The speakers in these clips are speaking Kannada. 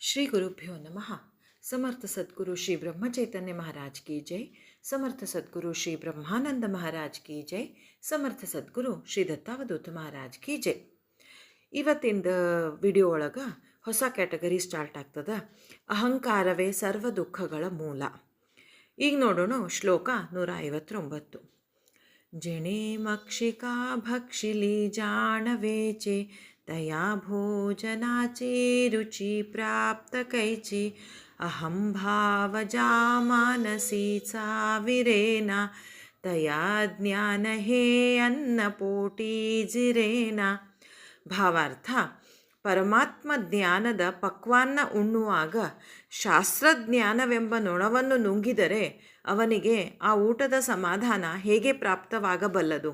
श्री गुरुभ्यो नमः। समर्थ सद्गुरु श्री ब्रह्म चैतन्य महाराज की जय। समर्थ सद्गुरु श्री ब्रह्मानंद महाराज की जय। समर्थ सद्गुರು ಶ್ರೀ ದತ್ತಾವಧೂತ ಮಹಾರಾಜ್ ಕಿ ಜೈ. ಇವತ್ತಿಂದ ವಿಡಿಯೋ ಒಳಗೆ ಹೊಸ ಕ್ಯಾಟಗರಿ ಸ್ಟಾರ್ಟ್ ಆಗ್ತದೆ. ಅಹಂಕಾರವೇ ಸರ್ವ ದುಃಖಗಳ ಮೂಲ. ಈಗ ನೋಡೋಣ ಶ್ಲೋಕ 159. जणे मक्षिका भक्षिली जाणवेचे तया भोजनाचे रुची प्राप्त कैची अहं भावजा मानसीचा विरेना तया ज्ञान हे अन्नपोटी जिरेना. ಭಾವಾರ್ಥ: ಪರಮಾತ್ಮ ಜ್ಞಾನದ ಪಕ್ವಾನ್ನ ಉಣ್ಣುವಾಗ ಶಾಸ್ತ್ರಜ್ಞಾನವೆಂಬ ನೊಣವನ್ನು ನುಂಗಿದರೆ ಅವನಿಗೆ ಆ ಊಟದ ಸಮಾಧಾನ ಹೇಗೆ ಪ್ರಾಪ್ತವಾಗಬಲ್ಲದು?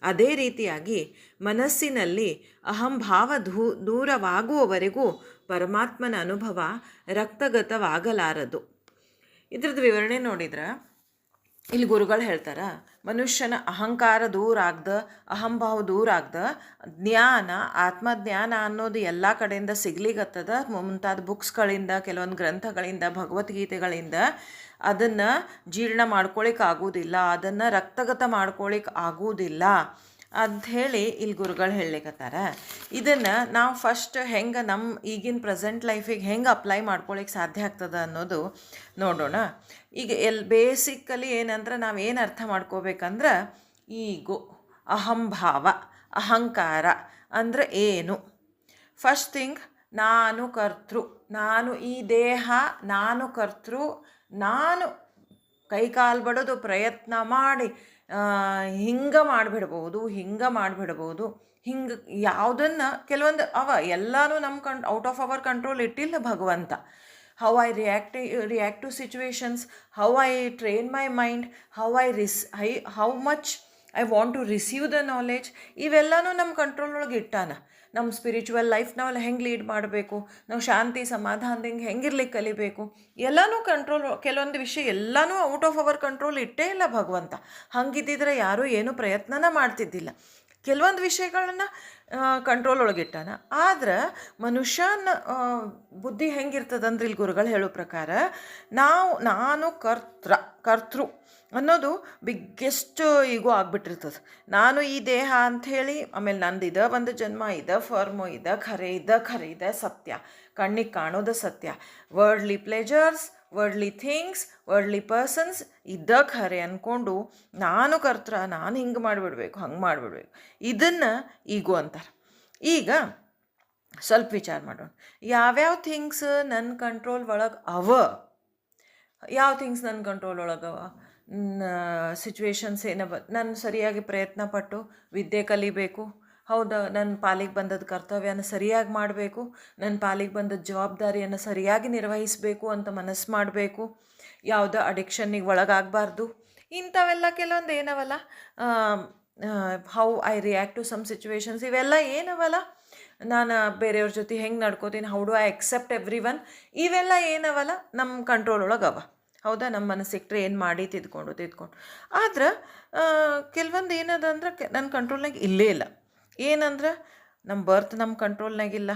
ಅದೇ ರೀತಿಯಾಗಿ ಮನಸ್ಸಿನಲ್ಲಿ ಅಹಂಭಾವ ದೂರವಾಗುವವರೆಗೂ ಪರಮಾತ್ಮನ ಅನುಭವ ರಕ್ತಗತವಾಗಲಾರದು. ಇದ್ರದ್ದು ವಿವರಣೆ ನೋಡಿದ್ರೆ ಇಲ್ಲಿ ಗುರುಗಳು ಹೇಳ್ತಾರೆ, ಮನುಷ್ಯನ ಅಹಂಕಾರ ದೂರ ಆಗ್ದ, ಅಹಂಭಾವ ದೂರ ಆಗ್ದ, ಜ್ಞಾನ ಆತ್ಮಜ್ಞಾನ ಅನ್ನೋದು ಎಲ್ಲ ಕಡೆಯಿಂದ ಸಿಗ್ಲಿಗತ್ತದ. ಮುಂತಾದ ಬುಕ್ಸ್ಗಳಿಂದ, ಕೆಲವೊಂದು ಗ್ರಂಥಗಳಿಂದ, ಭಗವದ್ಗೀತೆಗಳಿಂದ ಅದನ್ನು ಜೀರ್ಣ ಮಾಡ್ಕೊಳಿಕ್ಕೆ ಆಗೋದಿಲ್ಲ, ಅದನ್ನು ರಕ್ತಗತ ಮಾಡ್ಕೊಳಿಕ್ಕೆ ಆಗೋದಿಲ್ಲ ಅಂಥೇಳಿ ಇಲ್ಲಿ ಗುರುಗಳು ಹೇಳಲಿಕ್ಕತ್ತಾರ. ಇದನ್ನು ನಾವು ಫಸ್ಟ್ ಹೆಂಗೆ ನಮ್ಮ ಈಗಿನ ಪ್ರೆಸೆಂಟ್ ಲೈಫಿಗೆ ಹೆಂಗೆ ಅಪ್ಲೈ ಮಾಡ್ಕೊಳಿಕ್ಕೆ ಸಾಧ್ಯ ಆಗ್ತದೆ ಅನ್ನೋದು ನೋಡೋಣ. ಈಗ ಬೇಸಿಕಲಿ ಏನಂದ್ರೆ ನಾವೇನು ಅರ್ಥ ಮಾಡ್ಕೋಬೇಕಂದ್ರೆ, ಈಗೋ, ಅಹಂಭಾವ, ಅಹಂಕಾರ ಅಂದರೆ ಏನು? ಫಸ್ಟ್ ಥಿಂಗ್, ನಾನು ಕರ್ತೃ, ನಾನು ಈ ದೇಹ, ನಾನು ಕರ್ತೃ, ನಾನು ಕೈಕಾಲು ಬಡೋದು ಪ್ರಯತ್ನ ಮಾಡಿ ಹಿಂಗೆ ಮಾಡಿಬಿಡ್ಬೋದು, ಹಿಂಗೆ ಯಾವುದನ್ನು ಕೆಲವೊಂದು ಎಲ್ಲನೂ ನಮ್ಮ ಔಟ್ ಆಫ್ ಅವರ್ ಕಂಟ್ರೋಲ್ ಇಟ್ಟಿಲ್ಲ ಭಗವಂತ. How I react to situations, how I train my mind, how much I want to receive the knowledge, ಇವೆಲ್ಲನೂ ನಮ್ಮ ಕಂಟ್ರೋಲ್ ಒಳಗೆ ಇಟ್ಟಾನ. ನಮ್ಮ ಸ್ಪಿರಿಚುವಲ್ ಲೈಫ್ ನಾವು ಹೆಂಗೆ ಲೀಡ್ ಮಾಡಬೇಕು, ನಾವು ಶಾಂತಿ ಸಮಾಧಾನದಿಂದ ಹೆಂಗಿರ್ಲಿಕ್ಕೆ ಕಲಿಬೇಕು, ಎಲ್ಲನೂ ಕಂಟ್ರೋಲ್, ಕೆಲವೊಂದು ವಿಷಯ ಎಲ್ಲನೂ ಔಟ್ ಆಫ್ ಅವರ್ ಕಂಟ್ರೋಲ್ ಇಟ್ಟೇ ಇಲ್ಲ ಭಗವಂತ. ಹಂಗಿದ್ದಿದ್ರೆ ಯಾರೂ ಏನೂ ಪ್ರಯತ್ನನ ಮಾಡ್ತಿದ್ದಿಲ್ಲ. ಕೆಲವೊಂದು ವಿಷಯಗಳನ್ನ ಕಂಟ್ರೋಲ್ ಒಳಗಿಟ್ಟಾನ. ಆದ್ರೆ ಮನುಷ್ಯನ ಬುದ್ಧಿ ಹೆಂಗಿರ್ತದಂದ್ರೆ ಇಲ್ಲಿ ಗುರುಗಳು ಹೇಳೋ ಪ್ರಕಾರ, ನಾನು ಕರ್ತೃ ಅನ್ನೋದು ಬಿಗ್ಗೆಸ್ಟ್ ಈಗೋ ಆಗ್ಬಿಟ್ಟಿರ್ತದೆ. ನಾನು ಈ ದೇಹ ಅಂಥೇಳಿ, ಆಮೇಲೆ ನಂದು ಒಂದು ಜನ್ಮ, ಫಾರ್ಮು, ಖರೆ, ಸತ್ಯ, ಕಣ್ಣಿಗೆ ಕಾಣೋದು ಸತ್ಯ, worldly pleasures, worldly things, worldly persons ಖರೆ ಅಂದ್ಕೊಂಡು ನಾನು ಕರ್ತೃ, ನಾನು ಹಿಂಗೆ ಮಾಡಿಬಿಡ್ಬೇಕು, ಹಂಗೆ ಮಾಡಿಬಿಡ್ಬೇಕು, ಇದನ್ನು ಈಗೋ ಅಂತಾರೆ. ಈಗ ಸ್ವಲ್ಪ ವಿಚಾರ ಮಾಡೋಣ. ಯಾವ್ಯಾವ ಥಿಂಗ್ಸ್ ನನ್ನ ಕಂಟ್ರೋಲ್ ಒಳಗೆ ಯಾವ ಥಿಂಗ್ಸ್ ನನ್ನ ಕಂಟ್ರೋಲ್ ಒಳಗವ? ಸಿಚುವೇಶನ್ಸ್ ನಾನು ಸರಿಯಾಗಿ ಪ್ರಯತ್ನ ಪಟ್ಟು ವಿದ್ಯೆ ಕಲಿಬೇಕು, ಹೌದಾ, ನನ್ನ ಪಾಲಿಗೆ ಬಂದದ್ದು ಕರ್ತವ್ಯನ ಸರಿಯಾಗಿ ಮಾಡಬೇಕು, ನನ್ನ ಪಾಲಿಗೆ ಬಂದದ್ದು ಜವಾಬ್ದಾರಿಯನ್ನು ಸರಿಯಾಗಿ ನಿರ್ವಹಿಸಬೇಕು ಅಂತ ಮನಸ್ಸು ಮಾಡಬೇಕು, ಯಾವುದೋ ಅಡಿಕ್ಷನ್ನಿಗೆ ಒಳಗಾಗಬಾರ್ದು, ಇಂಥವೆಲ್ಲ ಕೆಲವೊಂದು ಏನವಲ್ಲ. How I react to some situations, ಇವೆಲ್ಲ ಏನವಲ್ಲ. ನಾನು ಬೇರೆಯವ್ರ ಜೊತೆ ಹೆಂಗೆ ನಡ್ಕೋತೀನಿ, how do I accept every one, ಇವೆಲ್ಲ ಏನವಲ್ಲ ನಮ್ಮ ಕಂಟ್ರೋಲ್ ಒಳಗೆ ಹೌದಾ. ನಮ್ಮ ಮನಸ್ಸಿಟ್ಟರೆ ಏನು ಮಾಡಿ ತಿದ್ಕೊಂಡು ಆದ್ರೆ ಕೆಲವೊಂದು ಏನದ ಅಂದ್ರೆ ನನ್ನ ಕಂಟ್ರೋಲ್ನಾಗ ಇಲ್ಲೇ ಇಲ್ಲ. ಏನಂದ್ರೆ ನಮ್ಮ ಬರ್ತ್ ನಮ್ಮ ಕಂಟ್ರೋಲ್ನಾಗಿಲ್ಲ,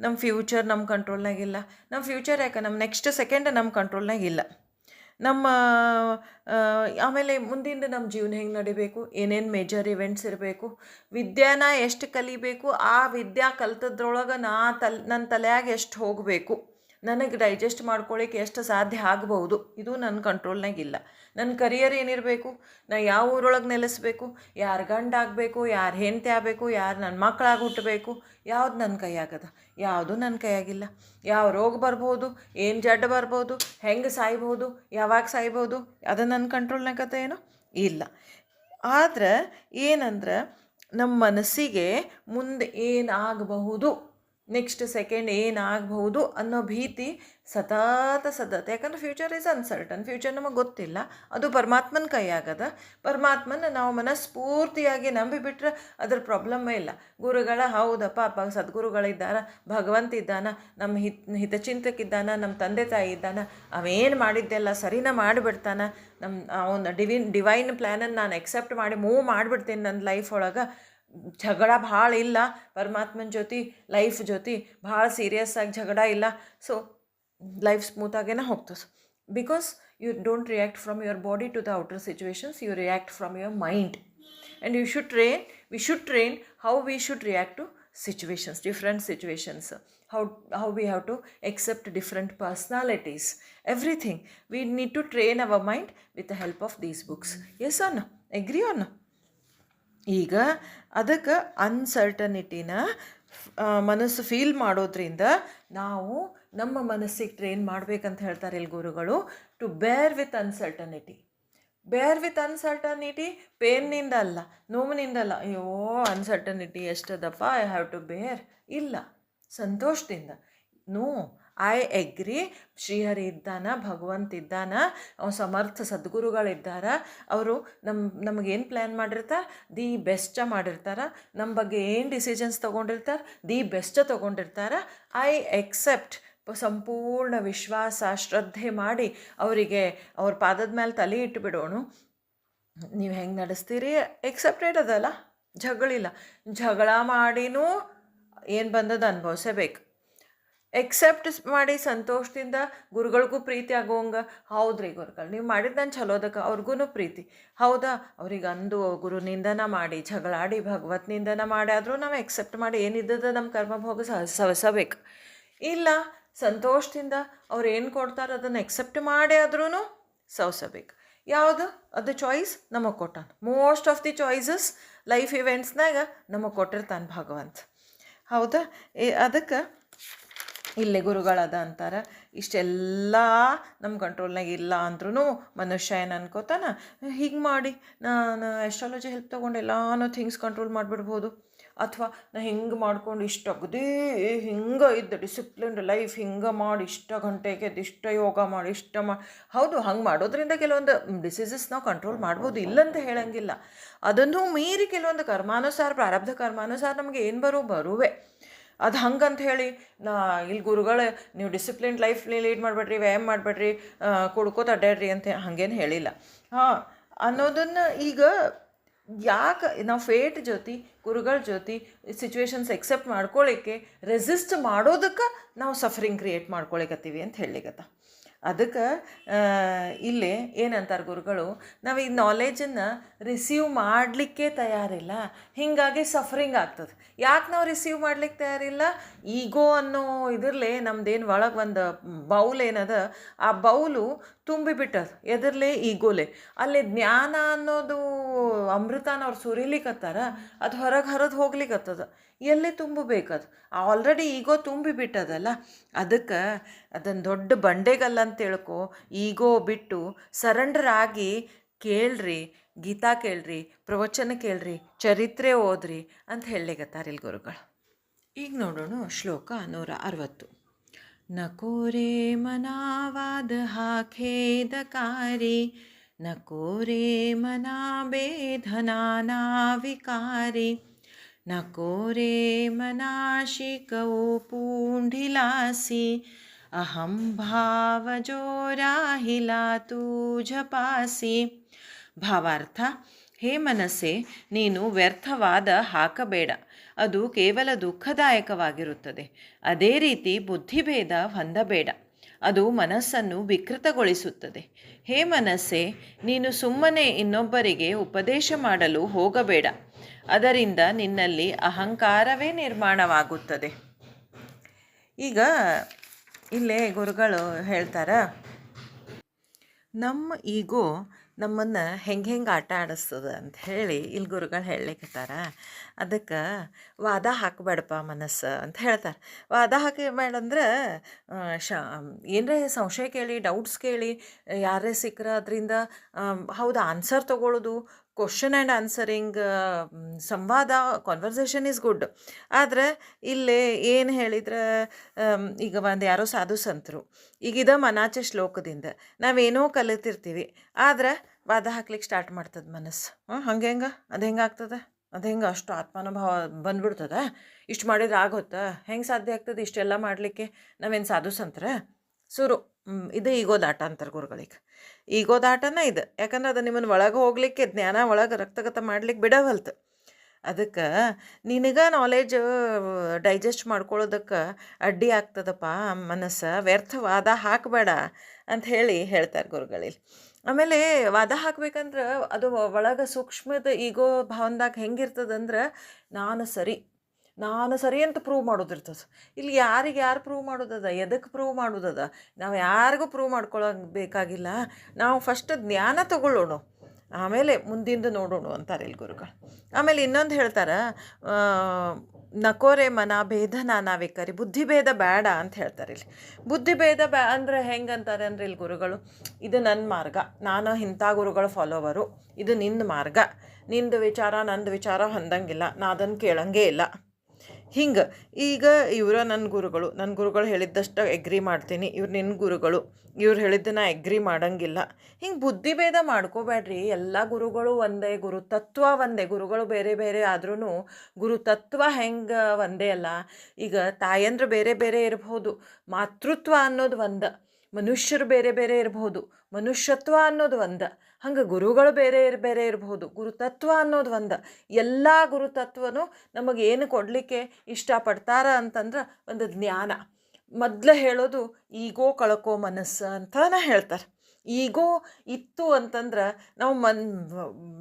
ನಮ್ಮ ಫ್ಯೂಚರ್ ನಮ್ಮ ಕಂಟ್ರೋಲ್ನಾಗಿಲ್ಲ. ನಮ್ಮ ಫ್ಯೂಚರ್ ಯಾಕೆ, ನಮ್ಮ ನೆಕ್ಸ್ಟ್ ಸೆಕೆಂಡ್ ನಮ್ಮ ಕಂಟ್ರೋಲ್ನಾಗಿಲ್ಲ. ಆಮೇಲೆ ಮುಂದಿಂದ ನಮ್ಮ ಜೀವನ ಹೆಂಗೆ ನಡಿಬೇಕು, ಏನೇನು ಮೇಜರ್ ಇವೆಂಟ್ಸ್ ಇರಬೇಕು, ವಿದ್ಯಾನ ಎಷ್ಟು ಕಲಿಬೇಕು, ಆ ವಿದ್ಯಾ ಕಲ್ತದ್ರೊಳಗೆ ನನ್ನ ತಲೆಯಾಗ ಎಷ್ಟು ಹೋಗಬೇಕು, ನನಗೆ ಡೈಜೆಸ್ಟ್ ಮಾಡ್ಕೊಳ್ಳಿಕ್ಕೆ ಎಷ್ಟು ಸಾಧ್ಯ ಆಗ್ಬೋದು, ಇದು ನನ್ನ ಕಂಟ್ರೋಲ್ನಾಗಿಲ್ಲ. ನನ್ನ ಕರಿಯರ್ ಏನಿರಬೇಕು, ನಾ ಯಾವ ಊರೊಳಗೆ ನೆಲೆಸಬೇಕು, ಯಾರು ಗಂಡ ಆಗಬೇಕು, ಯಾರು ಹೆಂಡತಿ ಆಗಬೇಕು, ಯಾರು ನನ್ನ ಮಕ್ಕಳಾಗಿ ಹುಟ್ಟಬೇಕು, ಯಾವ್ದು ನನ್ನ ಕೈಯಾಗದ? ಯಾವುದೂ ನನ್ನ ಕೈಯಾಗಿಲ್ಲ. ಯಾವ ರೋಗ ಬರ್ಬೋದು, ಏನು ಜಡ್ಡು ಬರ್ಬೋದು, ಹೆಂಗೆ ಸಾಯ್ಬೋದು, ಯಾವಾಗ ಸಾಯ್ಬೋದು, ಅದು ನನ್ನ ಕಂಟ್ರೋಲ್ನಾಗತ್ತ ಏನೋ ಇಲ್ಲ. ಆದ್ರೆ ಏನಂದ್ರೆ ನಮ್ಮ ಮನಸ್ಸಿಗೆ ಮುಂದೆ ಏನಾಗಬಹುದು, ನೆಕ್ಸ್ಟ್ ಸೆಕೆಂಡ್ ಏನಾಗಬಹುದು ಅನ್ನೋ ಭೀತಿ ಸತತ. ಯಾಕಂದ್ರೆ ಫ್ಯೂಚರ್ ಈಸ್ ಅನ್ಸರ್ಟನ್, ಫ್ಯೂಚರ್ ನಮಗೆ ಗೊತ್ತಿಲ್ಲ, ಅದು ಪರಮಾತ್ಮನ ಕೈಯಾಗದ. ಪರಮಾತ್ಮನ ನಾವು ಮನಸ್ಫೂರ್ತಿಯಾಗಿ ನಂಬಿಬಿಟ್ರೆ ಅದ್ರ ಪ್ರಾಬ್ಲಮ್ಮೇ ಇಲ್ಲ. ಗುರುಗಳ ಹೌದಪ್ಪ, ಸದ್ಗುರುಗಳಿದ್ದಾನ, ಭಗವಂತ ಇದ್ದಾನ, ನಮ್ಮ ಹಿತಚಿಂತಕ್ಕಿದ್ದಾನ, ನಮ್ಮ ತಂದೆ ತಾಯಿ ಇದ್ದಾನ, ಅವೇನು ಮಾಡಿದ್ದೆಲ್ಲ ಸರಿನ ಮಾಡಿಬಿಡ್ತಾನೆ. ಅವನ ಡಿವೈನ್ ಪ್ಲ್ಯಾನನ್ನು ನಾನು ಎಕ್ಸೆಪ್ಟ್ ಮಾಡಿ ಮೂವ್ ಮಾಡಿಬಿಡ್ತೀನಿ ನನ್ನ ಲೈಫ್ ಒಳಗೆ. ಜಗಳ ಭಾಳ ಇಲ್ಲ ಪರಮಾತ್ಮನ ಜೊತೆ ಲೈಫ್ ಜೊತೆ ಭಾಳ ಸೀರಿಯಸ್ ಆಗಿ ಜಗಳ ಇಲ್ಲ, ಸೊ ಲೈಫ್ ಸ್ಮೂತಾಗೇನೆ ಹೋಗ್ತದೆ. Because you don't react from your body to the outer situations, you react from your mind. And we should train how we should react to situations, different situations, how we have to accept different personalities, everything. We need to train our mind with the help of these books. Yes or no? Agree or no? ಈಗ ಅದಕ್ಕೆ ಅನ್ಸರ್ಟನಿಟಿನ ಮನಸ್ಸು ಫೀಲ್ ಮಾಡೋದ್ರಿಂದ ನಾವು ನಮ್ಮ ಮನಸ್ಸಿಗೆ ಟ್ರೈನ್ ಮಾಡಬೇಕಂತ ಹೇಳ್ತಾರೆ ಇಲ್ಲಿ ಗುರುಗಳು. To bear with uncertainty. Bear with uncertainty ಪೇನ್ನಿಂದ ಅಲ್ಲ, ನೋವಿನಿಂದ ಅಲ್ಲ, ಅಯ್ಯೋ ಅನ್ಸರ್ಟನಿಟಿ ಎಷ್ಟದಪ್ಪ ಐ ಹ್ಯಾವ್ ಟು ಬೇರ್, ಇಲ್ಲ, ಸಂತೋಷದಿಂದ. ನೋ, ಐ ಎಗ್ರಿ, ಶ್ರೀಹರಿ ಇದ್ದಾನ, ಭಗವಂತ ಇದ್ದಾನ, ಅವ್ನು ಸಮರ್ಥ ಸದ್ಗುರುಗಳಿದ್ದಾರ, ಅವರು ನಮಗೇನು ಪ್ಲ್ಯಾನ್ ಮಾಡಿರ್ತಾರೆ ದಿ ಬೆಸ್ಟ್ ಮಾಡಿರ್ತಾರೆ, ನಮ್ಮ ಬಗ್ಗೆ ಏನು ಡಿಸಿಷನ್ಸ್ ತೊಗೊಂಡಿರ್ತಾರೆ ದಿ ಬೆಸ್ಟ್ ತೊಗೊಂಡಿರ್ತಾರೆ. ಐ ಎಕ್ಸೆಪ್ಟ್, ಸಂಪೂರ್ಣ ವಿಶ್ವಾಸ ಶ್ರದ್ಧೆ ಮಾಡಿ ಅವರಿಗೆ ಅವ್ರ ಪಾದದ ಮೇಲೆ ತಲೆ ಇಟ್ಟು ಬಿಡೋಣ. ನೀವು ಹೆಂಗೆ ನಡೆಸ್ತೀರಿ ಎಕ್ಸೆಪ್ಟೆಡ್ ಅದಲ್ಲ, ಜಗಳಿಲ್ಲ. ಜಗಳ ಮಾಡಿನೂ ಏನು ಬಂದದ್ದು ಅನುಭವಿಸಬೇಕು. ಎಕ್ಸೆಪ್ಟ್ ಮಾಡಿ ಸಂತೋಷದಿಂದ ಗುರುಗಳಿಗೂ ಪ್ರೀತಿ ಆಗೋಂಗೆ, ಹೌದ್ರಿ ಗುರುಗಳು ನೀವು ಮಾಡಿದ್ದು ನಾನು ಚಲೋದಕ್ಕೆ ಅವ್ರಿಗೂ ಪ್ರೀತಿ, ಹೌದಾ ಅವ್ರಿಗೆ ಅಂದು ಗುರುನಿಂದನ ಮಾಡಿ ಜಗಳಾಡಿ ಭಗವತ್ ನಿಂದನ ಮಾಡಿ ಆದರೂ ನಾವು ಎಕ್ಸೆಪ್ಟ್ ಮಾಡಿ ಏನಿದ್ದದ ನಮ್ಮ ಕರ್ಮಭೋಗ ಸವಿಸಬೇಕು. ಇಲ್ಲ, ಸಂತೋಷದಿಂದ ಅವ್ರು ಏನು ಕೊಡ್ತಾರೆ ಅದನ್ನು ಎಕ್ಸೆಪ್ಟ್ ಮಾಡಿ ಆದ್ರೂ ಸವಿಸಬೇಕು. ಯಾವುದು ಅದು ಚಾಯ್ಸ್ ನಮಗೆ ಕೊಟ್ಟಾನ. Most of the choices life ಇವೆಂಟ್ಸ್ನಾಗ ನಮಗೆ ಕೊಟ್ಟಿರ್ತಾನೆ ಭಗವಂತ, ಹೌದಾ. ಅದಕ್ಕೆ ಇಲ್ಲೇ ಗುರುಗಳದ ಅಂತಾರೆ, ಇಷ್ಟೆಲ್ಲ ನಮ್ಮ ಕಂಟ್ರೋಲ್ನಾಗ ಇಲ್ಲ ಅಂದ್ರೂ ಮನುಷ್ಯ ಏನು ಅನ್ಕೋತಾನ, ಹೀಗೆ ಮಾಡಿ ನಾನು ಎಸ್ಟ್ರಾಲಜಿ ಹೆಲ್ಪ್ ತೊಗೊಂಡು ಎಲ್ಲಾನು ಥಿಂಗ್ಸ್ ಕಂಟ್ರೋಲ್ ಮಾಡಿಬಿಡ್ಬೋದು, ಅಥವಾ ನಾ ಹಿಂಗೆ ಮಾಡ್ಕೊಂಡು ಇಷ್ಟ ಅಗದೇ ಹಿಂಗೆ ಇದ್ದ ಡಿಸಿಪ್ಲಿನ್ಡ್ ಲೈಫ್ ಹಿಂಗೆ ಮಾಡಿ ಇಷ್ಟ ಗಂಟೆಗೆ ಇಷ್ಟ ಯೋಗ ಮಾಡಿ ಇಷ್ಟ ಮಾಡಿ. ಹೌದು, ಹಂಗೆ ಮಾಡೋದ್ರಿಂದ ಕೆಲವೊಂದು ಡಿಸೀಸಸ್ ನಾವು ಕಂಟ್ರೋಲ್ ಮಾಡ್ಬೋದು, ಇಲ್ಲಂತ ಹೇಳಂಗಿಲ್ಲ. ಅದನ್ನು ಮೀರಿ ಕೆಲವೊಂದು ಕರ್ಮಾನುಸಾರ, ಪ್ರಾರಬ್ಧ ಕರ್ಮಾನುಸಾರ ನಮಗೆ ಏನು ಬರುವೆ ಅದು ಹಂಗಂತ ಹೇಳಿ ಇಲ್ಲಿ ಗುರುಗಳು ನೀವು ಡಿಸಿಪ್ಲಿನ್ ಲೈಫ್ ಲೀಡ್ ಮಾಡಬೇಡ್ರಿ, ವ್ಯಾಯಾಮ ಮಾಡಬೇಡ್ರಿ, ಕುಡ್ಕೋತ ಅಡ್ಡಾಡ್ರಿ ಅಂತ ಹಾಗೇನು ಹೇಳಿಲ್ಲ. ಅನ್ನೋದನ್ನು ಈಗ ಯಾಕೆ ನಾವು ಫೇಟ್ ಜೊತೆ ಗುರುಗಳ ಜೊತೆ ಸಿಚುವೇಶನ್ಸ್ ಎಕ್ಸೆಪ್ಟ್ ಮಾಡ್ಕೊಳ್ಳಿಕ್ಕೆ ರೆಸಿಸ್ಟ್ ಮಾಡೋದಕ್ಕೆ ನಾವು ಸಫರಿಂಗ್ ಕ್ರಿಯೇಟ್ ಮಾಡ್ಕೊಳಿಕತ್ತೀವಿ ಅಂತ ಹೇಳಿಕತ್ತ. ಅದಕ್ಕೆ ಇಲ್ಲೇ ಏನಂತಾರೆ ಗುರುಗಳು, ನಾವು ಈ ನಾಲೆಜನ್ನು ರಿಸೀವ್ ಮಾಡಲಿಕ್ಕೆ ತಯಾರಿಲ್ಲ, ಹೀಗಾಗಿ ಸಫರಿಂಗ್ ಆಗ್ತದೆ. ಯಾಕೆ ನಾವು ರಿಸೀವ್ ಮಾಡ್ಲಿಕ್ಕೆ ತಯಾರಿಲ್ಲ? ಈಗೋ ಅನ್ನೋ ಇದರಲ್ಲೇ ನಮ್ದೇನು ಒಳಗೆ ಒಂದು ಬೌಲ್ ಏನದ, ಆ ಬೌಲು ತುಂಬಿಬಿಟ್ಟದ ಎದರ್ಲೆ ಈಗೋಲೆ. ಅಲ್ಲಿ ಜ್ಞಾನ ಅನ್ನೋದು ಅಮೃತನ ಅವ್ರು ಸುರಿಲಿಕ್ಕತ್ತಾರ, ಅದು ಹೊರಗೆ ಹರಿದು ಹೋಗ್ಲಿಕ್ಕತ್ತದ. ಎಲ್ಲಿ ತುಂಬಬೇಕದು? ಆಲ್ರೆಡಿ ಈಗೋ ತುಂಬಿಬಿಟ್ಟದಲ್ಲ. ಅದಕ್ಕೆ ಅದನ್ನು ದೊಡ್ಡ ಬಂಡೆಗಲ್ಲ ಅಂತ ತಿಳ್ಕೊ, ಈಗೋ ಬಿಟ್ಟು ಸರೆಂಡರ್ ಆಗಿ ಕೇಳ್ರಿ, ಗೀತಾ ಕೇಳ್ರಿ, ಪ್ರವಚನ ಕೇಳ್ರಿ, ಚರಿತ್ರೆ ಓದ್ರಿ ಅಂತ ಹೇಳಲಿಕತ್ತಾರೆ ಇಲ್ಲಿ ಗುರುಗಳು. ಈಗ ನೋಡೋಣ ಶ್ಲೋಕ 160. नको रे मनावाद हा खेदकारी, नको रे मना वेदनाना विकारी, नको रे मनाशिकौ पूंढिलासी, अहं भावजो राहिला तू झपासी. ಭಾವಾರ್ಥ: ಹೇ ಮನಸ್ಸೇ, ನೀನು ವ್ಯರ್ಥವಾದ ಹಾಕಬೇಡ, ಅದು ಕೇವಲ ದುಃಖದಾಯಕವಾಗಿರುತ್ತದೆ. ಅದೇ ರೀತಿ ಬುದ್ಧಿಭೇದ ಹೊಂದಬೇಡ, ಅದು ಮನಸ್ಸನ್ನು ವಿಕೃತಗೊಳಿಸುತ್ತದೆ. ಹೇ ಮನಸ್ಸೇ, ನೀನು ಸುಮ್ಮನೆ ಇನ್ನೊಬ್ಬರಿಗೆ ಉಪದೇಶ ಮಾಡಲು ಹೋಗಬೇಡ, ಅದರಿಂದ ನಿನ್ನಲ್ಲಿ ಅಹಂಕಾರವೇ ನಿರ್ಮಾಣವಾಗುತ್ತದೆ. ಈಗ ಇಲ್ಲೇ ಗುರುಗಳು ಹೇಳ್ತಾರೆ, ನಮ್ಮ ಈಗೋ ನಮ್ಮನ್ನು ಹೆಂಗೆ ಆಟ ಆಡಿಸ್ತದೆ ಅಂತ ಹೇಳಿ ಇಲ್ಲಿ ಗುರುಗಳು ಹೇಳಲಿಕ್ಕತ್ತಾರ. ಅದಕ್ಕೆ ವಾದ ಹಾಕಬೇಡಪ್ಪ ಮನಸ್ಸು ಅಂತ ಹೇಳ್ತಾರೆ. ವಾದ ಹಾಕಬೇಡಂದ್ರೆ ಏನರೇ ಸಂಶಯ ಕೇಳಿ, ಡೌಟ್ಸ್ ಕೇಳಿ, ಯಾರೇ ಸಿಕ್ಕರೆ ಅದರಿಂದ ಹೌದು ಆನ್ಸರ್ ತೊಗೊಳ್ಳೋದು, ಕ್ವಶನ್ ಆ್ಯಂಡ್ ಆನ್ಸರಿಂಗ್ ಸಂವಾದ, ಕಾನ್ವರ್ಸೇಷನ್ ಈಸ್ ಗುಡ್. ಆದರೆ ಇಲ್ಲೇ ಏನು ಹೇಳಿದ್ರೆ, ಈಗ ಒಂದು ಯಾರೋ ಸಾಧು ಸಂತರು ಈಗಿದ ಮನಾಚೆ ಶ್ಲೋಕದಿಂದ ನಾವೇನೋ ಕಲಿತಿರ್ತೀವಿ, ಆದರೆ ವಾದ ಹಾಕ್ಲಿಕ್ಕೆ ಸ್ಟಾರ್ಟ್ ಮಾಡ್ತದೆ ಮನಸ್ಸು. ಹಂಗೆ ಅದು ಹೆಂಗೆ ಆಗ್ತದೆ? ಅದು ಹೆಂಗೆ ಅಷ್ಟು ಆತ್ಮಾನುಭವ ಬಂದ್ಬಿಡ್ತದೆ? ಇಷ್ಟು ಮಾಡಿದ್ರೆ ಆಗೋತ್ತಾ? ಹೆಂಗೆ ಸಾಧ್ಯ ಆಗ್ತದೆ ಇಷ್ಟೆಲ್ಲ ಮಾಡಲಿಕ್ಕೆ? ನಾವೇನು ಸಾಧು ಸಂತರ? ಸುರು ಇದು ಈಗೋದಾಟ ಅಂತಾರೆ ಗುರುಗಳಿಗೆ. ಈಗೋದಾಟನೇ ಇದು. ಯಾಕಂದ್ರೆ ಅದು ನಿಮ್ಮನ್ನು ಒಳಗೆ ಹೋಗಲಿಕ್ಕೆ, ಜ್ಞಾನ ಒಳಗೆ ರಕ್ತಗತ ಮಾಡ್ಲಿಕ್ಕೆ ಬಿಡವಲ್ತು. ಅದಕ್ಕೆ ನಿನಗೆ ನಾಲೆಜ್ ಡೈಜೆಸ್ಟ್ ಮಾಡ್ಕೊಳ್ಳೋದಕ್ಕೆ ಅಡ್ಡಿ ಆಗ್ತದಪ್ಪ ಮನಸ್ಸು, ವ್ಯರ್ಥ ವಾದ ಹಾಕಬೇಡ ಅಂತ ಹೇಳ್ತಾರೆ ಗುರುಗಳಲ್ಲಿ. ಆಮೇಲೆ ವಾದ ಹಾಕ್ಬೇಕಂದ್ರೆ ಅದು ಒಳಗೆ ಸೂಕ್ಷ್ಮದ ಈಗೋ ಭಾವನ್ದಾಗ ಹೆಂಗಿರ್ತದಂದ್ರೆ ನಾನು ಸರಿ ನಾನು ಸರಿ ಅಂತ ಪ್ರೂವ್ ಮಾಡೋದಿರ್ತದೆ. ಇಲ್ಲಿ ಯಾರು ಪ್ರೂವ್ ಮಾಡೋದದ, ಎದಕ್ಕೆ ಪ್ರೂವ್ ಮಾಡೋದದ, ನಾವು ಯಾರಿಗೂ ಪ್ರೂವ್ ಮಾಡ್ಕೊಳ್ಳೋಕೆ ಬೇಕಾಗಿಲ್ಲ. ನಾವು ಫಸ್ಟ್ ಜ್ಞಾನ ತಗೊಳ್ಳೋಣ, ಆಮೇಲೆ ಮುಂದಿಂದು ನೋಡೋಣ ಅಂತಾರೆ ಇಲ್ಲಿ ಗುರುಗಳು. ಆಮೇಲೆ ಇನ್ನೊಂದು ಹೇಳ್ತಾರೆ, ನಕೋರೆ ಮನ ಭೇದ ನಾನಾ ವಿಕಾರಿ, ಬುದ್ಧಿಭೇದ ಬೇಡ ಅಂತ ಹೇಳ್ತಾರೆ ಇಲ್ಲಿ. ಬುದ್ಧಿಭೇದ ಅಂದರೆ ಹೆಂಗೆ ಅಂತಾರೆ ಅಂದರೆ ಇಲ್ಲಿ ಗುರುಗಳು, ಇದು ನನ್ನ ಮಾರ್ಗ, ನಾನು ಇಂಥ ಗುರುಗಳ ಫಾಲೋವರು, ಇದು ನಿನ್ನ ಮಾರ್ಗ, ನಿಂದು ವಿಚಾರ ನಂದು ವಿಚಾರ ಹೊಂದಂಗಿಲ್ಲ, ನಾ ಅದನ್ನು ಕೇಳಂಗೇ ಇಲ್ಲ. ಹಿಂಗೆ ಈಗ ನನ್ನ ಗುರುಗಳು ಹೇಳಿದ್ದಷ್ಟು ಎಗ್ರಿ ಮಾಡ್ತೀನಿ, ಇವ್ರು ನಿನ್ನ ಗುರುಗಳು, ಇವ್ರು ಹೇಳಿದ್ದನ್ನ ಎಗ್ರಿ ಮಾಡಂಗಿಲ್ಲ. ಹಿಂಗೆ ಬುದ್ಧಿಭೇದ ಮಾಡ್ಕೋಬೇಡ್ರಿ. ಎಲ್ಲ ಗುರುಗಳು ಒಂದೇ, ಗುರುತತ್ವ ಒಂದೇ. ಗುರುಗಳು ಬೇರೆ ಬೇರೆ ಆದ್ರೂ ಗುರುತತ್ವ ಹೆಂಗೆ ಒಂದೇ ಅಲ್ಲ. ಈಗ ತಾಯಂದ್ರೆ ಬೇರೆ ಬೇರೆ ಇರ್ಬೋದು, ಮಾತೃತ್ವ ಅನ್ನೋದು ಒಂದು. ಮನುಷ್ಯರು ಬೇರೆ ಬೇರೆ ಇರ್ಬೋದು, ಮನುಷ್ಯತ್ವ ಅನ್ನೋದು ಒಂದು. ಹಂಗೆ ಗುರುಗಳು ಬೇರೆ ಬೇರೆ ಇರ್ಬೋದು, ಗುರುತತ್ವ ಅನ್ನೋದು ಒಂದು. ಎಲ್ಲ ಗುರುತತ್ವನೂ ನಮಗೆ ಏನು ಕೊಡಲಿಕ್ಕೆ ಇಷ್ಟಪಡ್ತಾರ ಅಂತಂದ್ರೆ ಒಂದು ಜ್ಞಾನ. ಮೊದಲು ಹೇಳೋದು ಈಗೋ ಕಳ್ಕೋ ಮನಸ್ಸು ಅಂತಲೇ ಹೇಳ್ತಾರೆ. ಈಗೋ ಇತ್ತು ಅಂತಂದ್ರೆ ನಾವು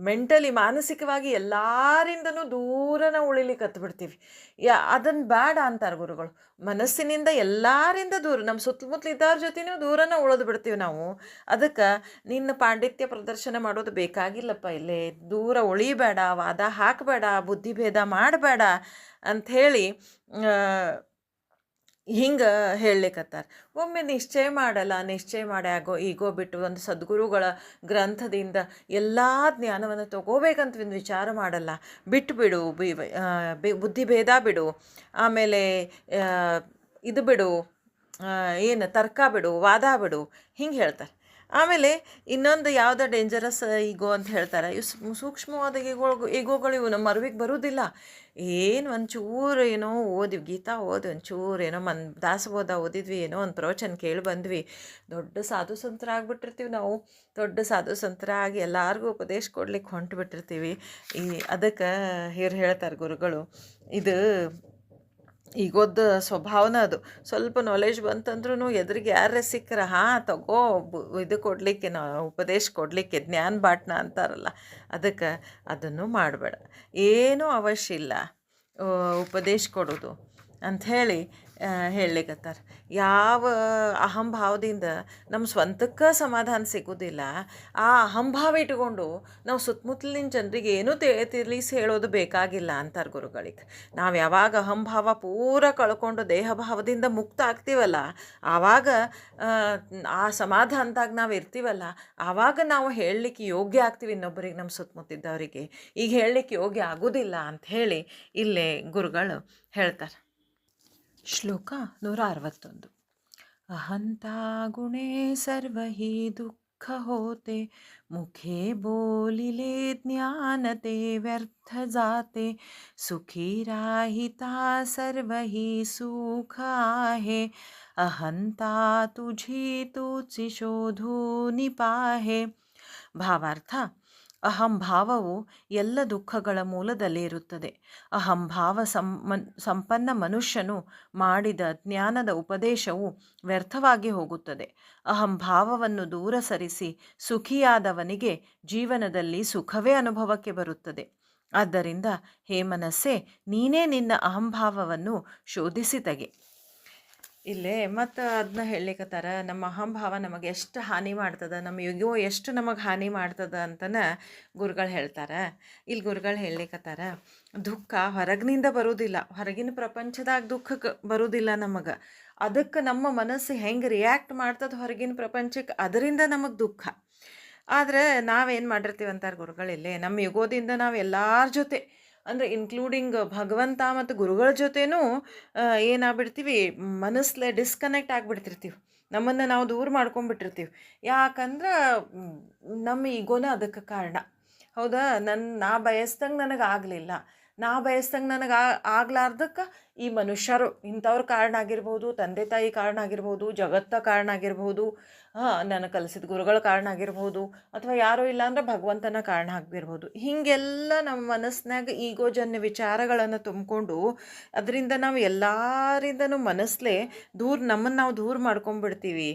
ಮೆಂಟಲಿ ಮಾನಸಿಕವಾಗಿ ಎಲ್ಲರಿಂದನೂ ದೂರನ ಉಳಿಲಿಕ್ಕೆ ಹತ್ಬಿಡ್ತೀವಿ. ಅದನ್ನು ಬೇಡ ಅಂತಾರೆ ಗುರುಗಳು. ಮನಸ್ಸಿನಿಂದ ಎಲ್ಲರಿಂದ ದೂರ, ನಮ್ಮ ಸುತ್ತಮುತ್ತಲು ಇದ್ದವ್ರ ಜೊತೆನೂ ದೂರನ ಉಳಿದು ಬಿಡ್ತೀವಿ ನಾವು. ಅದಕ್ಕೆ ನಿನ್ನ ಪಾಂಡಿತ್ಯ ಪ್ರದರ್ಶನ ಮಾಡೋದು ಬೇಕಾಗಿಲ್ಲಪ್ಪ, ಇಲ್ಲೇ ದೂರ ಉಳಿಬೇಡ, ವಾದ ಹಾಕಬೇಡ, ಬುದ್ಧಿಭೇದ ಮಾಡಬೇಡ ಅಂಥೇಳಿ ಹಿಂಗೆ ಹೇಳಲಿಕ್ಕತ್ತಾರೆ. ಒಮ್ಮೆ ನಿಶ್ಚಯ ಮಾಡಿ ಈಗೋ ಬಿಟ್ಟು ಒಂದು ಸದ್ಗುರುಗಳ ಗ್ರಂಥದಿಂದ ಎಲ್ಲ ಜ್ಞಾನವನ್ನು ತಗೋಬೇಕಂತ ಒಂದು ವಿಚಾರ ಮಾಡಲ್ಲ. ಬಿಟ್ಟುಬಿಡು, ಬುದ್ಧಿಭೇದ ಬಿಡು, ಆಮೇಲೆ ಇದು ಬಿಡು, ಏನು ತರ್ಕ ಬಿಡು, ವಾದ ಬಿಡು, ಹಿಂಗೆ ಹೇಳ್ತಾರೆ. ಆಮೇಲೆ ಇನ್ನೊಂದು ಯಾವುದೋ ಡೇಂಜರಸ್ ಈಗೋ ಅಂತ ಹೇಳ್ತಾರೆ. ಇವು ಸೂಕ್ಷ್ಮವಾದ ಈಗೋಗಳು ಇವು ನಮ್ಮ ಅರಿವಿಗೆ ಬರೋದಿಲ್ಲ. ಏನು ಒಂಚೂರು ಏನೋ ಓದಿವಿ, ಗೀತಾ ಒಂಚೂರು ಏನೋ ದಾಸಬೋಧ ಓದಿದ್ವಿ, ಏನೋ ಒಂದು ಪ್ರವಚನ ಕೇಳಿ ಬಂದ್ವಿ, ದೊಡ್ಡ ಸಾಧು ಸಂತರಾಗ್ಬಿಟ್ಟಿರ್ತೀವಿ ನಾವು. ದೊಡ್ಡ ಸಾಧು ಸಂತರಾಗಿ ಎಲ್ಲರಿಗೂ ಉಪದೇಶ ಕೊಡ್ಲಿಕ್ಕೆ ಹೊಂಟುಬಿಟ್ಟಿರ್ತೀವಿ. ಅದಕ್ಕೆ ಹೇಳ್ತಾರೆ ಗುರುಗಳು, ಇದು ಈಗೋದ ಸ್ವಭಾವನ ಅದು. ಸ್ವಲ್ಪ ನಾಲೆಜ್ ಬಂತಂದ್ರೂ ಎದುರಿಗೆ ಯಾರೇ ಸಿಕ್ಕರೆ ತಗೋ ಇದು ಕೊಡಲಿಕ್ಕೆ, ಉಪದೇಶ ಕೊಡಲಿಕ್ಕೆ, ಜ್ಞಾನ ಬಾಟ್ನ ಅಂತಾರಲ್ಲ, ಅದಕ್ಕೆ ಅದನ್ನು ಮಾಡಬೇಡ, ಏನೂ ಅವಶ್ಯ ಇಲ್ಲ ಉಪದೇಶ ಕೊಡೋದು ಅಂಥೇಳಿ ಹೇಳಲಿಕ್ಕತ್ತಾರೆ. ಯಾವ ಅಹಂಭಾವದಿಂದ ನಮ್ಮ ಸ್ವಂತಕ್ಕೆ ಸಮಾಧಾನ ಸಿಗೋದಿಲ್ಲ, ಆ ಅಹಂಭಾವ ಇಟ್ಕೊಂಡು ನಾವು ಸುತ್ತಮುತ್ತಲಿನ ಜನರಿಗೆ ಏನೂ ತಿಳಿಸಿ ಹೇಳೋದು ಬೇಕಾಗಿಲ್ಲ ಅಂತಾರೆ ಗುರುಗಳಿಗೆ. ನಾವು ಯಾವಾಗ ಅಹಂಭಾವ ಪೂರ ಕಳ್ಕೊಂಡು ದೇಹಭಾವದಿಂದ ಮುಕ್ತ ಆಗ್ತೀವಲ್ಲ, ಆವಾಗ ಆ ಸಮಾಧಾನದಾಗ ನಾವು ಇರ್ತೀವಲ್ಲ, ಆವಾಗ ನಾವು ಹೇಳಲಿಕ್ಕೆ ಯೋಗ್ಯ ಆಗ್ತೀವಿ ಇನ್ನೊಬ್ಬರಿಗೆ, ನಮ್ಮ ಸುತ್ತಮುತ್ತಿದ್ದವರಿಗೆ. ಈಗ ಹೇಳಲಿಕ್ಕೆ ಯೋಗ್ಯ ಆಗೋದಿಲ್ಲ ಅಂಥೇಳಿ ಇಲ್ಲೇ ಗುರುಗಳು ಹೇಳ್ತಾರೆ. ಶ್ಲೋಕ 161. ಅಹಂತಾ ಗುಣೇ ಸರ್ವ ಹಿ ದುಃಖ ಹೋತೆ, ಮುಖೇ ಬೋಲಿಲೆ ಜ್ಞಾನತೆ ವ್ಯರ್ಥ ಜಾತೆ, ಸುಖಿ ರಾಹಿತಾ ಸರ್ವ ಹಿ ಸುಖ ಆಹೆ, ಅಹಂತಾ ತುझी तुझी ಶೋಧು ನಿಪಾಹೆ. ಭಾವಾರ್ಥ: ಅಹಂಭಾವವು ಎಲ್ಲ ದುಃಖಗಳ ಮೂಲದಲ್ಲಿ ಇರುತ್ತದೆ. ಅಹಂಭಾವ ಸಂಪನ್ನ ಮನುಷ್ಯನು ಮಾಡಿದ ಜ್ಞಾನದ ಉಪದೇಶವು ವ್ಯರ್ಥವಾಗಿ ಹೋಗುತ್ತದೆ. ಅಹಂಭಾವವನ್ನು ದೂರ ಸರಿಸಿ ಸುಖಿಯಾದವನಿಗೆ ಜೀವನದಲ್ಲಿ ಸುಖವೇ ಅನುಭವಕ್ಕೆ ಬರುತ್ತದೆ. ಆದ್ದರಿಂದ ಹೇ ಮನಸ್ಸೇ, ನೀನೇ ನಿನ್ನ ಅಹಂಭಾವವನ್ನು ಶೋಧಿಸಿ ತೆಗೆ. ಇಲ್ಲೇ ಮತ್ತು ಅದನ್ನ ಹೇಳಲಿಕ್ಕತ್ತಾರ, ನಮ್ಮ ಅಹಂಭಾವ ನಮಗೆ ಎಷ್ಟು ಹಾನಿ ಮಾಡ್ತದೆ, ನಮ್ಮ ಈಗೋ ಎಷ್ಟು ನಮಗೆ ಹಾನಿ ಮಾಡ್ತದೆ ಅಂತನ ಗುರುಗಳು ಹೇಳ್ತಾರೆ. ಇಲ್ಲಿ ಗುರುಗಳು ಹೇಳಲಿಕ್ಕತ್ತಾರ, ದುಃಖ ಹೊರಗಿನಿಂದ ಬರೋದಿಲ್ಲ, ಹೊರಗಿನ ಪ್ರಪಂಚದಾಗ ದುಃಖಕ್ಕೆ ಬರೋದಿಲ್ಲ ನಮಗೆ. ಅದಕ್ಕೆ ನಮ್ಮ ಮನಸ್ಸು ಹೆಂಗೆ ರಿಯಾಕ್ಟ್ ಮಾಡ್ತದೆ ಹೊರಗಿನ ಪ್ರಪಂಚಕ್ಕೆ, ಅದರಿಂದ ನಮಗೆ ದುಃಖ. ಆದರೆ ನಾವೇನು ಮಾಡಿರ್ತೀವಿ ಅಂತಾರೆ ಗುರುಗಳಿಲ್ಲೇ, ನಮ್ಮ ಯುಗೋದಿಂದ ನಾವು ಎಲ್ಲರ ಜೊತೆ ಅಂದರೆ ಇನ್ಕ್ಲೂಡಿಂಗ್ ಭಗವಂತ ಮತ್ತು ಗುರುಗಳ ಜೊತೆನೂ ಏನಾಗ್ಬಿಡ್ತೀವಿ, ಮನಸ್ಸಲ್ಲೇ ಡಿಸ್ಕನೆಕ್ಟ್ ಆಗಿಬಿಡ್ತಿರ್ತೀವಿ, ನಮ್ಮನ್ನು ನಾವು ದೂರ ಮಾಡ್ಕೊಂಡ್ಬಿಟ್ಟಿರ್ತೀವಿ. ಯಾಕಂದ್ರೆ ನಮ್ಮ ಈಗೋನ ಅದಕ್ಕೆ ಕಾರಣ. ಹೌದಾ, ನಾ ಬಯಸ್ದಂಗೆ ನನಗೆ ಆಗಲಿಲ್ಲ, ನಾ ಬಯಸ್ದಂಗೆ ನನಗೆ ಆಗ್ಲಾರ್ದಕ್ಕೆ ಈ ಮನುಷ್ಯರು ಇಂಥವ್ರ ಕಾರಣ ಆಗಿರ್ಬೋದು, ತಂದೆ ತಾಯಿ ಕಾರಣ ಆಗಿರ್ಬೋದು, ಜಗತ್ತ ಕಾರಣ ಆಗಿರ್ಬೋದು, ನಾನು ಕಲಿಸಿದ ಗುರುಗಳ ಕಾರಣ ಆಗಿರ್ಬೋದು, ಅಥವಾ ಯಾರೂ ಇಲ್ಲ ಅಂದ್ರೆ ಭಗವಂತನ ಕಾರಣ ಆಗಿರ್ಬೋದು. ಹೀಗೆಲ್ಲ ನಮ್ಮ ಮನಸ್ಸಿನಾಗ ಈಗೋಜನ್ಯ ವಿಚಾರಗಳನ್ನು ತುಂಬಿಕೊಂಡು ಅದರಿಂದ ನಾವು ಎಲ್ಲರಿಂದನೂ ಮನಸ್ಸಲ್ಲೇ ನಮ್ಮನ್ನು ನಾವು ದೂರ ಮಾಡ್ಕೊಂಡ್ಬಿಡ್ತೀವಿ.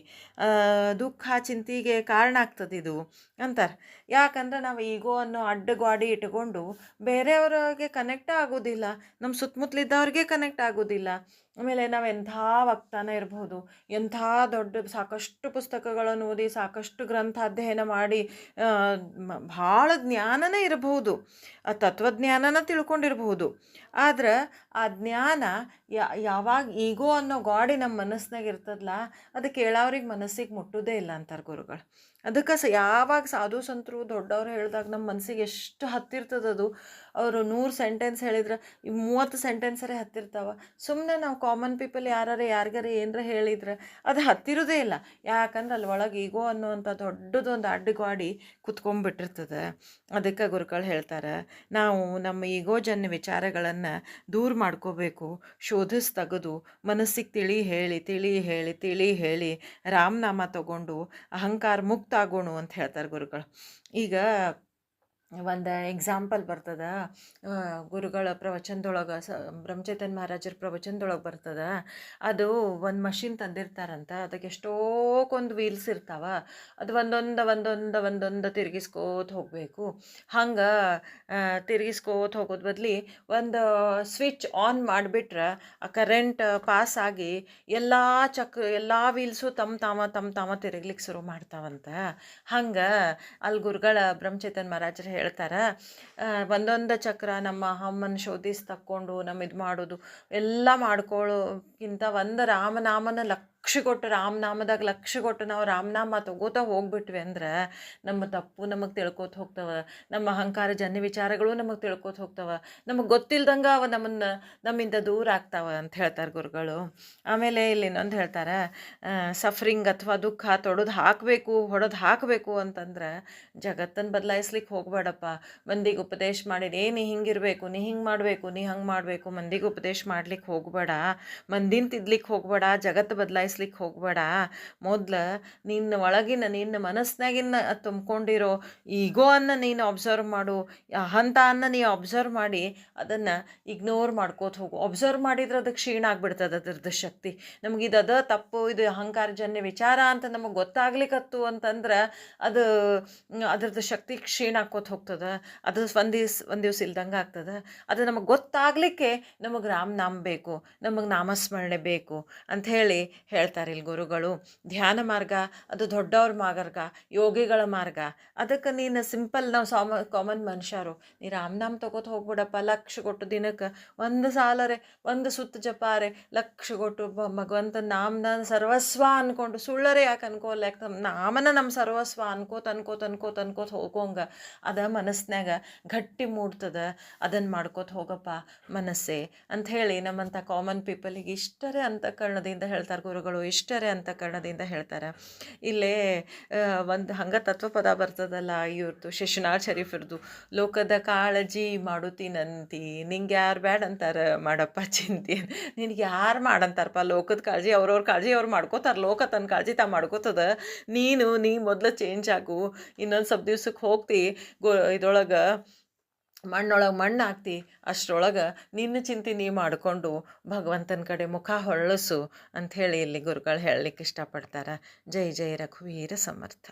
ದುಃಖ ಚಿಂತೆಗೆ ಕಾರಣ ಆಗ್ತದೆ ಇದು ಅಂತಾರೆ. ಯಾಕಂದ್ರೆ ನಾವು ಈಗೋ ಅನ್ನೋ ಅಡ್ಡಗಾಡಿ ಇಟ್ಕೊಂಡು ಬೇರೆಯವ್ರಿಗೆ ಕನೆಕ್ಟ್ ಆಗೋದಿಲ್ಲ, ನಮ್ಮ ಸುತ್ತಮುತ್ತಲಿದ್ದವ್ರಿಗೆ ಕನೆಕ್ಟ್ ಆಗೋದಿಲ್ಲ. ಆಮೇಲೆ ನಾವು ಎಂಥ ವಕ್ತಾನ ಇರ್ಬೋದು, ಎಂಥ ದೊಡ್ಡ ಸಾಕಷ್ಟು ಪುಸ್ತಕಗಳನ್ನು ಓದಿ ಸಾಕಷ್ಟು ಗ್ರಂಥ ಅಧ್ಯಯನ ಮಾಡಿ ಭಾಳ ಜ್ಞಾನನೇ ಇರಬಹುದು, ಆ ತತ್ವಜ್ಞಾನನ ತಿಳ್ಕೊಂಡಿರ್ಬೋದು. ಆದ್ರೆ ಆ ಜ್ಞಾನ ಯಾವಾಗ ಈಗೋ ಅನ್ನೋ ಗಾಡಿ ನಮ್ಮ ಮನಸ್ಸಿನಾಗ ಇರ್ತದಲ್ಲ, ಅದು ಕೇಳೋರಿಗೆ ಮನಸ್ಸಿಗೆ ಮುಟ್ಟೋದೇ ಇಲ್ಲ ಅಂತಾರೆ ಗುರುಗಳು. ಅದಕ್ಕೆ ಯಾವಾಗ ಸಾಧು ಸಂತರು ದೊಡ್ಡವ್ರು ಹೇಳಿದಾಗ ನಮ್ಮ ಮನಸ್ಸಿಗೆ ಎಷ್ಟು ಹತ್ತಿರ್ತದದು. ಅವರು 100 ಸೆಂಟೆನ್ಸ್ ಹೇಳಿದ್ರೆ 30 ಸೆಂಟೆನ್ಸರೇ ಹತ್ತಿರ್ತಾವೆ. ಸುಮ್ಮನೆ ನಾವು ಕಾಮನ್ ಪೀಪಲ್ ಯಾರಿಗಾರ ಏನರ ಹೇಳಿದ್ರೆ ಅದು ಹತ್ತಿರೋದೇ ಇಲ್ಲ. ಯಾಕಂದ್ರೆ ಅಲ್ಲಿ ಒಳಗೆ ಈಗೋ ಅನ್ನುವಂಥ ದೊಡ್ಡದೊಂದು ಅಡ್ಡಗಾಡಿ ಕುತ್ಕೊಂಡ್ಬಿಟ್ಟಿರ್ತದೆ. ಅದಕ್ಕೆ ಗುರುಗಳು ಹೇಳ್ತಾರೆ, ನಾವು ನಮ್ಮ ಈಗೋಜನ್ಯ ವಿಚಾರಗಳನ್ನು ದೂರ ಮಾಡ್ಕೋಬೇಕು, ತೆಗೆದು ಮನಸ್ಸಿಗೆ ತಿಳಿ ಹೇಳಿ ರಾಮನಾಮ ತಗೊಂಡು ಅಹಂಕಾರ ಮುಕ್ತ ಆಗೋಣ ಅಂತ ಹೇಳ್ತಾರೆ ಗುರುಗಳು. ಈಗ ಒಂದು ಎಕ್ಸಾಂಪಲ್ ಬರ್ತದೆ ಗುರುಗಳ ಪ್ರವಚನದೊಳಗೆ, ಬ್ರಹ್ಮಚೈತನ್ಯ ಮಹಾರಾಜರ ಪ್ರವಚನದೊಳಗೆ ಬರ್ತದೆ. ಅದು ಒಂದು ಮಷಿನ್ ತಂದಿರ್ತಾರಂತ, ಅದಕ್ಕೆ ಎಷ್ಟೋಕೊಂದು ವೀಲ್ಸ್ ಇರ್ತಾವೆ. ಅದು ಒಂದೊಂದು ತಿರುಗಿಸ್ಕೋತ ಹೋಗಬೇಕು. ಹಂಗೆ ತಿರುಗಿಸ್ಕೋತ ಹೋಗೋದು ಬದಲಿ ಒಂದು ಸ್ವಿಚ್ ಆನ್ ಮಾಡಿಬಿಟ್ರೆ ಆ ಕರೆಂಟ್ ಪಾಸ್ ಆಗಿ ಎಲ್ಲ ವೀಲ್ಸು ತಮ್ಮ ತಾಮ ತಿರುಗ್ಲಿಕ್ಕೆ ಶುರು ಮಾಡ್ತಾವಂತ. ಹಂಗೆ ಅಲ್ಲಿ ಗುರುಗಳ ಬ್ರಹ್ಮಚೈತನ್ಯ ಮಹಾರಾಜರು ಹೇಳ್ತಾರೆ, ಒಂದೊಂದು ಚಕ್ರ ನಮ್ಮ ಅಮ್ಮನ ಶೋಧಿಸಿ ತಕ್ಕೊಂಡು ನಮ್ಮ ಇದು ಮಾಡೋದು ಎಲ್ಲ ಮಾಡ್ಕೊಳ್ಳೋಕ್ಕಿಂತ ಒಂದು ರಾಮನಾಮನ ರಾಮನಾಮದಾಗ ಲಕ್ಷ್ಯ ಕೊಟ್ಟು ನಾವು ರಾಮನಾಮ ತಗೋತಾ ಹೋಗ್ಬಿಟ್ವಿ ಅಂದ್ರೆ ನಮ್ಮ ತಪ್ಪು ನಮಗೆ ತಿಳ್ಕೊತ ಹೋಗ್ತವೆ, ನಮ್ಮ ಅಹಂಕಾರ ಜನ್ಯ ವಿಚಾರಗಳು ನಮಗೆ ತಿಳ್ಕೊತ ಹೋಗ್ತವೆ, ನಮಗೆ ಗೊತ್ತಿಲ್ದಂಗೆ ಅವ ನಮ್ಮಿಂದ ದೂರ ಆಗ್ತಾವೆ ಅಂತ ಹೇಳ್ತಾರೆ ಗುರುಗಳು. ಆಮೇಲೆ ಇಲ್ಲಿ ಇನ್ನೊಂದು ಹೇಳ್ತಾರೆ, ಸಫರಿಂಗ್ ಅಥವಾ ದುಃಖ ಹೊಡೆದು ಹಾಕಬೇಕು ಅಂತಂದ್ರೆ ಜಗತ್ತನ್ನು ಬದಲಾಯಿಸ್ಲಿಕ್ಕೆ ಹೋಗಬೇಡಪ್ಪ. ಮಂದಿಗೆ ಉಪದೇಶ ಮಾಡಿ ನೀ ಹಿಂಗಿರಬೇಕು, ನೀ ಹಿಂಗೆ ಮಾಡಬೇಕು, ನೀ ಹಂಗೆ ಮಾಡಬೇಕು, ಮಂದಿಗೆ ಉಪದೇಶ ಮಾಡ್ಲಿಕ್ಕೆ ಹೋಗಬೇಡ, ಮಂದಿನ ತಿದ್ಲಿಕ್ಕೆ ಹೋಗಬೇಡ, ಜಗತ್ತು ಬದಲಾಯಿಸ್ಲಿಕ್ಕೆ ಹೋಗಬೇಡ. ಮೊದಲು ನಿನ್ನ ಮನಸ್ಸಿನಾಗಿನ ತುಂಬ್ಕೊಂಡಿರೋ ಈಗೋ ನೀನು ಅಬ್ಸರ್ವ್ ಮಾಡು, ಅಹಂತಾನ ನೀ ಅಬ್ಸರ್ವ್ ಮಾಡಿ ಅದನ್ನು ಇಗ್ನೋರ್ ಮಾಡ್ಕೋತ ಹೋಗು. ಅಬ್ಸರ್ವ್ ಮಾಡಿದ್ರೆ ಅದಕ್ಕೆ ಕ್ಷೀಣ ಆಗ್ಬಿಡ್ತದೆ ಅದ್ರದ್ದು ಶಕ್ತಿ. ನಮಗಿದು ತಪ್ಪು, ಇದು ಅಹಂಕಾರಜನ್ಯ ವಿಚಾರ ಅಂತ ನಮಗೆ ಗೊತ್ತಾಗ್ಲಿಕ್ಕತ್ತು ಅಂತಂದ್ರೆ ಅದ್ರದ್ದು ಶಕ್ತಿ ಕ್ಷೀಣ ಆಕೋತ ಹೋಗ್ತದೆ. ಅದು ಒಂದು ದಿವ್ಸ ಇಲ್ದಂಗೆ ಆಗ್ತದೆ. ಅದು ನಮಗೆ ಗೊತ್ತಾಗಲಿಕ್ಕೆ ನಮಗೆ ರಾಮನಾಮ ಬೇಕು, ನಮಗೆ ನಾಮಸ್ಮರಣೆ ಬೇಕು ಅಂಥೇಳಿ ಹೇಳ್ತಾರೆ ಇಲ್ಲಿ ಗುರುಗಳು. ಧ್ಯಾನ ಮಾರ್ಗ ಅದು ದೊಡ್ಡವ್ರ ಮಾರ್ಗ, ಯೋಗಿಗಳ ಮಾರ್ಗ. ಅದಕ್ಕೆ ನೀನು ಸಿಂಪಲ್ ನಾವು ಕಾಮನ್ ಮನುಷ್ಯರು, ನೀ ರಾಮನಾಮ ತಗೋತ ಹೋಗ್ಬಿಡಪ್ಪ. ಲಕ್ಷ ಕೊಟ್ಟು ದಿನಕ್ಕೆ ಒಂದು ಸಾಲರೆ ಒಂದು ಸುತ್ತು ಜಪಾರೆ ಲಕ್ಷ ಕೊಟ್ಟು ಭಗವಂತನ ನಾಮನ ಸರ್ವಸ್ವ ಅಂದ್ಕೊಂಡು, ಸುಳ್ಳರೆ ಯಾಕೆ ಅನ್ಕೋಲ್ಲ, ಯಾಕೆ ನಾಮನ ನಮ್ಮ ಸರ್ವಸ್ವ ಅನ್ಕೋತ ಹೋಗೋಂಗ ಅದ ಮನಸ್ಸಿನಾಗ ಗಟ್ಟಿ ಮೂಡ್ತದೆ. ಅದನ್ನು ಮಾಡ್ಕೋತ ಹೋಗಪ್ಪ ಮನಸ್ಸೇ ಅಂಥೇಳಿ ನಮ್ಮಂಥ ಕಾಮನ್ ಪೀಪಲಿಗೆ ಇಷ್ಟರೇ ಅಂತಃಕರಣದಿಂದ ಹೇಳ್ತಾರೆ ಗುರುಗಳು, ಇಷ್ಟರೇ ಅಂತಃಕರಣದಿಂದ ಹೇಳ್ತಾರೆ. ಇಲ್ಲೇ ಒಂದು ಹಂಗೆ ತತ್ವಪದ ಬರ್ತದಲ್ಲ ಇವ್ರದ್ದು, ಶಿಶುನಾಳ್ ಶರೀಫ್ರದ್ದು, ಲೋಕದ ಕಾಳಜಿ ಮಾಡುತ್ತೀನಂತಿ ನಿಂಗೆ ಯಾರು ಬ್ಯಾಡ ಅಂತಾರೆ ಮಾಡಪ್ಪ ಚಿಂತೆ. ನಿನಗೆ ಯಾರು ಮಾಡಂತಾರಪ್ಪ ಲೋಕದ ಕಾಳಜಿ, ಅವ್ರವ್ರ ಕಾಳಜಿ ಅವ್ರು ಮಾಡ್ಕೋತಾರೆ, ಲೋಕ ತನ್ನ ಕಾಳಜಿ ತಾ ಮಾಡ್ಕೋತದ. ನೀ ಮೊದಲು ಚೇಂಜ್ ಆಗು, ಇನ್ನೊಂದು ಸ್ವಲ್ಪ ದಿವ್ಸಕ್ಕೆ ಹೋಗ್ತಿ ಇದರೊಳಗೆ ಮಣ್ಣೊಳಗೆ ಮಣ್ಣು ಹಾಕ್ತಿ, ಅಷ್ಟರೊಳಗೆ ನಿನ್ನ ಚಿಂತೆ ನೀ ಮಾಡಿಕೊಂಡು ಭಗವಂತನ ಕಡೆ ಮುಖ ಹೊರಳಿಸು ಅಂಥೇಳಿ ಇಲ್ಲಿ ಗುರುಗಳು ಹೇಳಲಿಕ್ಕೆ ಇಷ್ಟಪಡ್ತಾರೆ. ಜೈ ಜೈ ರಘುವೀರ ಸಮರ್ಥ.